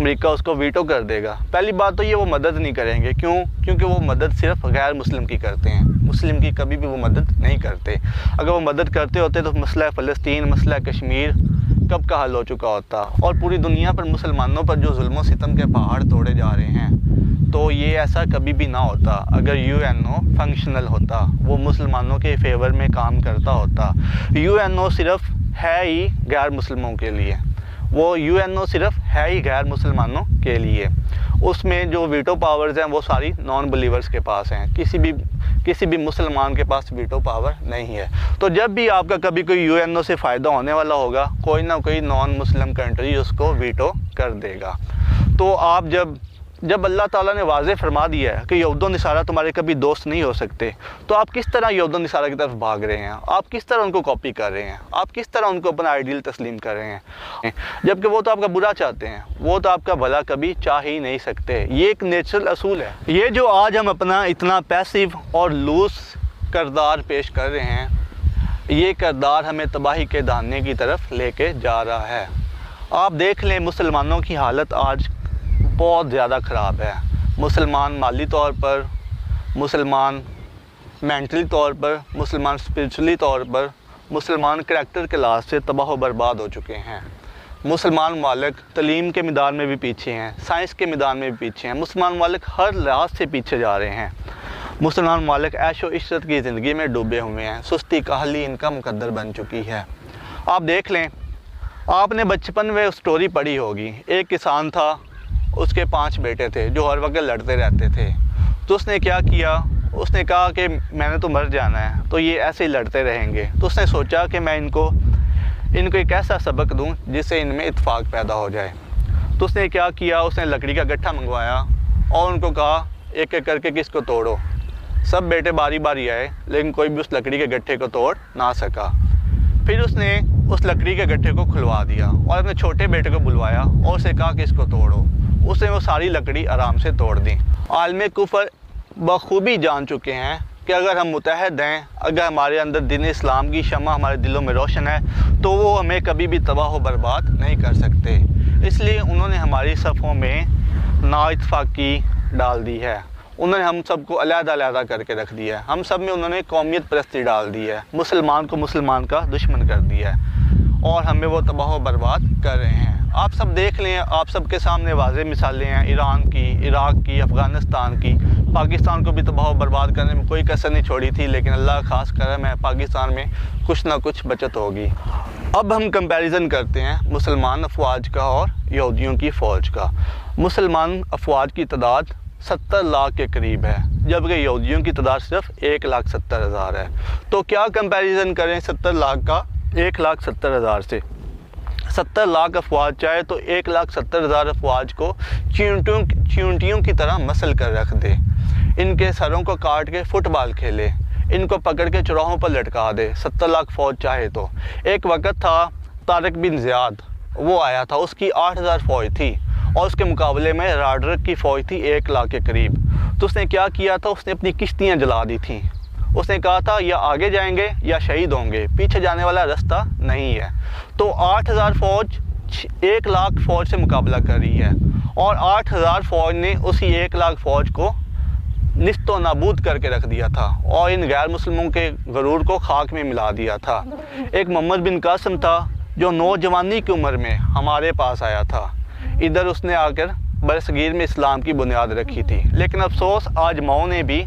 امریکہ اس کو ویٹو کر دے گا۔ پہلی بات تو یہ وہ مدد نہیں کریں گے، کیونکہ وہ مدد صرف غیر مسلم کی کرتے ہیں، مسلم کی کبھی بھی وہ مدد نہیں کرتے۔ اگر وہ مدد کرتے ہوتے تو مسئلہ فلسطین، مسئلہ کشمیر کب کا حل ہو چکا ہوتا، اور پوری دنیا پر مسلمانوں پر جو ظلم و ستم کے پہاڑ توڑے جا رہے ہیں، تو یہ ایسا کبھی بھی نہ ہوتا اگر UN فنکشنل ہوتا، وہ مسلمانوں کے فیور میں کام کرتا ہوتا۔ UN صرف ہے ہی غیر مسلموں کے لیے، وہ UN صرف ہے ہی غیر مسلمانوں کے لیے۔ اس میں جو ویٹو پاورز ہیں وہ ساری نان بلیورز کے پاس ہیں، کسی بھی مسلمان کے پاس ویٹو پاور نہیں ہے۔ تو جب بھی آپ کا کبھی کوئی UN سے فائدہ ہونے والا ہوگا، کوئی نہ کوئی نان مسلم کنٹری اس کو ویٹو کر دے گا۔ تو آپ جب اللہ تعالیٰ نے واضح فرما دیا ہے کہ یہود و نصارہ تمہارے کبھی دوست نہیں ہو سکتے، تو آپ کس طرح یہود و نصارہ کی طرف بھاگ رہے ہیں؟ آپ کس طرح ان کو کاپی کر رہے ہیں؟ آپ کس طرح ان کو اپنا آئیڈیل تسلیم کر رہے ہیں؟ جبکہ وہ تو آپ کا برا چاہتے ہیں، وہ تو آپ کا بھلا کبھی چاہ ہی نہیں سکتے۔ یہ ایک نیچرل اصول ہے۔ یہ جو آج ہم اپنا اتنا پیسیو اور لوز کردار پیش کر رہے ہیں، یہ کردار ہمیں تباہی کے دانے کی طرف لے کے جا رہا ہے۔ آپ دیکھ لیں مسلمانوں کی حالت آج بہت زیادہ خراب ہے۔ مسلمان مالی طور پر، مسلمان مینٹلی طور پر، مسلمان اسپرچولی طور پر، مسلمان کریکٹر کے لحاظ سے تباہ و برباد ہو چکے ہیں۔ مسلمان ممالک تعلیم کے میدان میں بھی پیچھے ہیں، سائنس کے میدان میں بھی پیچھے ہیں، مسلمان ممالک ہر لحاظ سے پیچھے جا رہے ہیں۔ مسلمان ممالک عیش و عشرت کی زندگی میں ڈوبے ہوئے ہیں، سستی کاہلی ان کا مقدر بن چکی ہے۔ آپ دیکھ لیں، آپ نے بچپن میں سٹوری پڑھی ہوگی، ایک کسان تھا، اس کے 5 بیٹے تھے جو ہر وقت لڑتے رہتے تھے۔ تو اس نے کیا کیا؟ اس نے کہا کہ میں نے تو مر جانا ہے، تو یہ ایسے ہی لڑتے رہیں گے۔ تو اس نے سوچا کہ میں ان کو ایک ایسا سبق دوں جس سے ان میں اتفاق پیدا ہو جائے۔ تو اس نے کیا کیا؟ اس نے لکڑی کا گٹھا منگوایا اور ان کو کہا ایک ایک کر کے کس کو توڑو۔ سب بیٹے باری باری آئے، لیکن کوئی بھی اس لکڑی کے گٹھے کو توڑ نہ سکا۔ پھر اس نے اس لکڑی کے گٹھے کو کھلوا دیا اور اپنے چھوٹے بیٹے کو بلوایا اور اسے کہا کہ اس کو توڑو۔ اس نے وہ ساری لکڑی آرام سے توڑ دی۔ عالم کفر بخوبی جان چکے ہیں کہ اگر ہم متحد ہیں، اگر ہمارے اندر دین اسلام کی شمع ہمارے دلوں میں روشن ہے، تو وہ ہمیں کبھی بھی تباہ و برباد نہیں کر سکتے۔ اس لیے انہوں نے ہماری صفوں میں نا اتفاقی ڈال دی ہے، انہوں نے ہم سب کو علیحدہ علیحدہ کر کے رکھ دیا ہے، ہم سب میں انہوں نے قومیت پرستی ڈال دی ہے، مسلمان کو مسلمان کا دشمن کر دیا ہے، اور ہمیں وہ تباہ و برباد کر رہے ہیں۔ آپ سب دیکھ لیں، آپ سب کے سامنے واضح مثالیں ہیں، ایران کی، عراق کی، افغانستان کی۔ پاکستان کو بھی تباہ و برباد کرنے میں کوئی کسر نہیں چھوڑی تھی، لیکن اللہ خاص کرم ہے، پاکستان میں کچھ نہ کچھ بچت ہوگی۔ اب ہم کمپیریزن کرتے ہیں مسلمان افواج کا اور یہودیوں کی فوج کا۔ مسلمان افواج کی تعداد 70 لاکھ کے قریب ہے، جبکہ یہودیوں کی تعداد صرف 1,70,000 ہے۔ تو کیا کمپیریزن کریں 70 لاکھ کا 1,70,000 سے؟ 70 لاکھ افواج چاہے تو 1,70,000 افواج کو چیونٹیوں کی طرح مسل کر رکھ دے، ان کے سروں کو کاٹ کے فٹ بال کھیلے، ان کو پکڑ کے چوراہوں پر لٹکا دے۔ 70 لاکھ فوج چاہے تو۔ ایک وقت تھا طارق بن زیاد، وہ آیا تھا، اس کی 8,000 فوج تھی، اور اس کے مقابلے میں راڈرک کی فوج تھی 1 لاکھ کے قریب۔ تو اس نے کیا کیا تھا؟ اس نے اپنی کشتیاں جلا دی تھیں۔ اس نے کہا تھا یا آگے جائیں گے یا شہید ہوں گے، پیچھے جانے والا راستہ نہیں ہے۔ تو 8,000 فوج 1 لاکھ فوج سے مقابلہ کر رہی ہے، اور 8,000 فوج نے اسی 1 لاکھ فوج کو نیست و نابود کر کے رکھ دیا تھا، اور ان غیر مسلموں کے غرور کو خاک میں ملا دیا تھا۔ ایک محمد بن قاسم تھا جو نوجوانی کی عمر میں ہمارے پاس آیا تھا، ادھر اس نے آ کر برصغیر میں اسلام کی بنیاد رکھی تھی، لیکن افسوس آج ماؤں نے بھی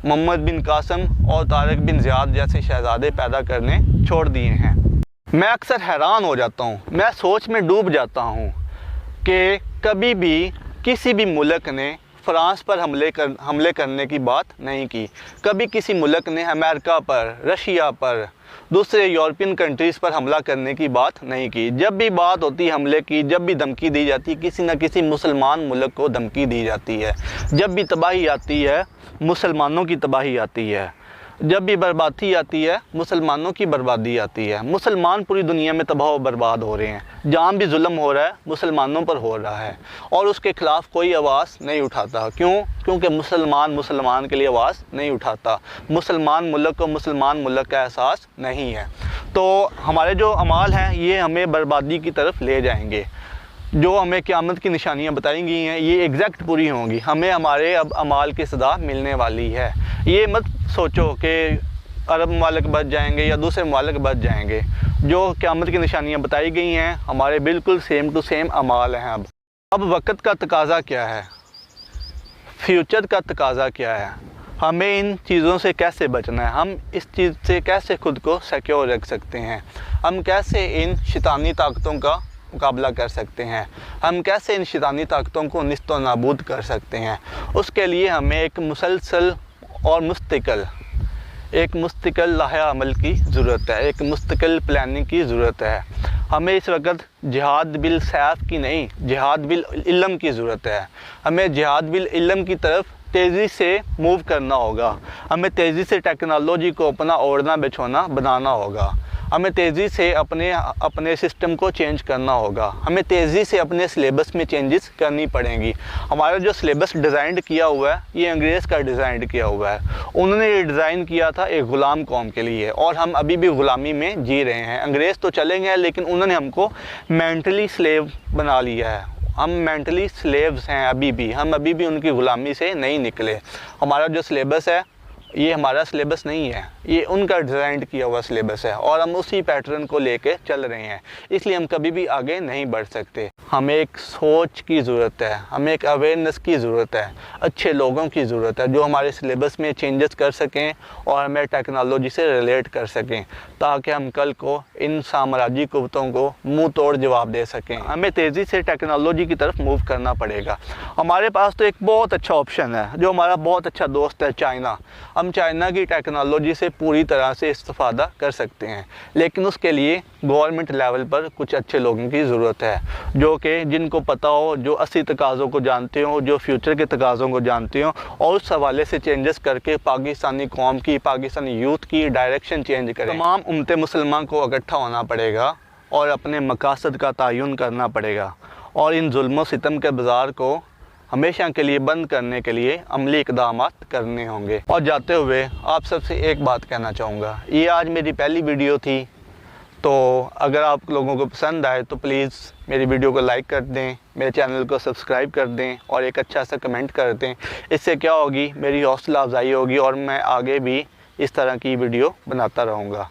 محمد بن قاسم اور طارق بن زیاد جیسے شہزادے پیدا کرنے چھوڑ دیے ہیں۔ میں اکثر حیران ہو جاتا ہوں، میں سوچ میں ڈوب جاتا ہوں کہ کبھی بھی کسی بھی ملک نے فرانس پر حملے کرنے کی بات نہیں کی، کبھی کسی ملک نے امریکہ پر، رشیا پر، دوسرے یورپین کنٹریز پر حملہ کرنے کی بات نہیں کی۔ جب بھی بات ہوتی حملے کی، جب بھی دھمکی دی جاتی، کسی نہ کسی مسلمان ملک کو دھمکی دی جاتی ہے۔ جب بھی تباہی آتی ہے، مسلمانوں کی تباہی آتی ہے۔ جب بھی بربادی آتی ہے، مسلمانوں کی بربادی آتی ہے۔ مسلمان پوری دنیا میں تباہ و برباد ہو رہے ہیں، جہاں بھی ظلم ہو رہا ہے مسلمانوں پر ہو رہا ہے، اور اس کے خلاف کوئی آواز نہیں اٹھاتا۔ کیونکہ مسلمان کے لیے آواز نہیں اٹھاتا، مسلمان ملک کو مسلمان ملک کا احساس نہیں ہے۔ تو ہمارے جو اعمال ہیں یہ ہمیں بربادی کی طرف لے جائیں گے۔ جو ہمیں قیامت کی نشانیاں بتائی گئی ہیں یہ ایگزیکٹ پوری ہوں گی. ہمیں ہمارے اب اعمال کی سزا ملنے والی ہے. یہ مت سوچو کہ عرب ممالک بچ جائیں گے یا دوسرے ممالک بچ جائیں گے. جو قیامت کی نشانیاں بتائی گئی ہیں ہمارے بالکل سیم ٹو سیم اعمال ہیں. اب وقت کا تقاضا کیا ہے, فیوچر کا تقاضا کیا ہے, ہمیں ان چیزوں سے کیسے بچنا ہے, ہم اس چیز سے کیسے خود کو سیکیور رکھ سکتے ہیں, ہم کیسے ان شیطانی طاقتوں کا مقابلہ کر سکتے ہیں, ہم کیسے ان شیطانی طاقتوں کو نیست و نابود کر سکتے ہیں. اس کے لیے ہمیں ایک مسلسل اور مستقل لاحہ عمل کی ضرورت ہے, ایک مستقل پلاننگ کی ضرورت ہے. ہمیں اس وقت جہاد بالسیف کی نہیں, جہاد بالعلم کی ضرورت ہے. ہمیں جہاد بالعلم کی طرف تیزی سے موو کرنا ہوگا. ہمیں تیزی سے ٹیکنالوجی کو اپنا اوڑھنا بچھونا بنانا ہوگا. ہمیں تیزی سے اپنے سسٹم کو چینج کرنا ہوگا. ہمیں تیزی سے اپنے سلیبس میں چینجز کرنی پڑیں گی. ہمارا جو سلیبس ڈیزائنڈ کیا ہوا ہے یہ انگریز کا ڈیزائنڈ کیا ہوا ہے. انہوں نے یہ ڈیزائن کیا تھا ایک غلام قوم کے لیے, اور ہم ابھی بھی غلامی میں جی رہے ہیں. انگریز تو چلے گئے لیکن انہوں نے ہم کو مینٹلی سلیو بنا لیا ہے. ہم مینٹلی سلیوز ہیں ابھی بھی, ہم ابھی بھی ان کی غلامی سے نہیں نکلے. ہمارا جو سلیبس ہے یہ ہمارا سلیبس نہیں ہے, یہ ان کا ڈیزائنڈ کیا ہوا سلیبس ہے, اور ہم اسی پیٹرن کو لے کے چل رہے ہیں. اس لیے ہم کبھی بھی آگے نہیں بڑھ سکتے. ہمیں ایک سوچ کی ضرورت ہے, ہمیں ایک اویئرنیس کی ضرورت ہے, اچھے لوگوں کی ضرورت ہے جو ہمارے سلیبس میں چینجز کر سکیں اور ہمیں ٹیکنالوجی سے ریلیٹ کر سکیں, تاکہ ہم کل کو ان سامراجی قوتوں کو منہ توڑ جواب دے سکیں. ہمیں تیزی سے ٹیکنالوجی کی طرف موو کرنا پڑے گا. ہمارے پاس تو ایک بہت اچھا آپشن ہے جو ہمارا بہت اچھا دوست ہے چائنا. ہم چائنا کی ٹیکنالوجی سے پوری طرح سے استفادہ کر سکتے ہیں, لیکن اس کے لیے گورنمنٹ لیول پر کچھ اچھے لوگوں کی ضرورت ہے جو کہ جن کو پتہ ہو, جو اصلی تقاضوں کو جانتے ہوں, جو فیوچر کے تقاضوں کو جانتے ہوں, اور اس حوالے سے چینجز کر کے پاکستانی قوم کی, پاکستانی یوتھ کی ڈائریکشن چینج کریں. تمام امت مسلمان کو اکٹھا ہونا پڑے گا اور اپنے مقاصد کا تعین کرنا پڑے گا, اور ان ظلم و ستم کے بازار کو ہمیشہ کے لیے بند کرنے کے لیے عملی اقدامات کرنے ہوں گے. اور جاتے ہوئے آپ سب سے ایک بات کہنا چاہوں گا, یہ آج میری پہلی ویڈیو تھی, تو اگر آپ لوگوں کو پسند آئے تو پلیز میری ویڈیو کو لائک کر دیں, میرے چینل کو سبسکرائب کر دیں, اور ایک اچھا سا کمنٹ کر دیں. اس سے کیا ہوگی, میری حوصلہ افزائی ہوگی اور میں آگے بھی اس طرح کی ویڈیو بناتا رہوں گا.